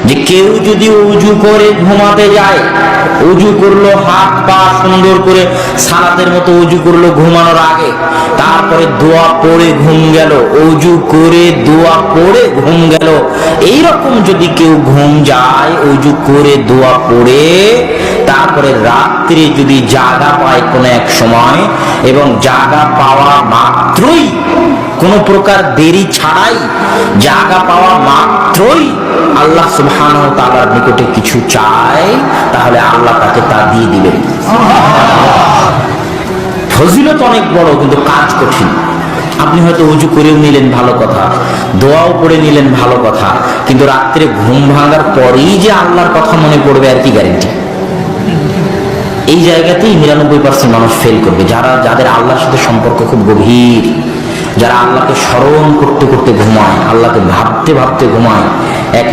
যে কেউ যদি ওযু করে ঘুমাতে যায়, ওযু করলো, হাত পা সুন্দর করে সালাতের মতো ওযু করলো ঘুমানোর আগে, তারপরে দোয়া পড়ে ঘুম গেল, ওযু করে দোয়া পড়ে ঘুম গেল, এইরকম যদি কেউ ঘুম যায় ওযু করে দোয়া পড়ে, তারপরে রাত্রে যদি জাগা পায় কোনো এক সময়, এবং জাগা পাওয়া মাত্রই, কোন প্রকার দেরি ছাড়াই জাগা পাওয়া মাত্রই আল্লাহ সুবহানাহু ওয়া তাআলার নিকটে কিছু চায়, তাহলে আল্লাহ তাকে তা দিয়ে দিবেন। ফজিলত অনেক বড়, কিন্তু কাজ কঠিন। আপনি হয়তো ওযু করেও নিলেন, ভালো কথা, দোয়াও পড়ে নিলেন, ভালো কথা, কিন্তু রাত্রে ঘুম ভাঙার পরেই যে আল্লাহর কথা মনে পড়বে, আর কি গ্যারেন্টি? এই জায়গাতেই 99% মানুষ ফেল করবে। যাদের আল্লাহর সাথে সম্পর্ক খুব গভীর, যারা আল্লাহকে স্মরণ করতে করতে ঘুমায়, আল্লাহকে ভাবতে ভাবতে ঘুমায়, এক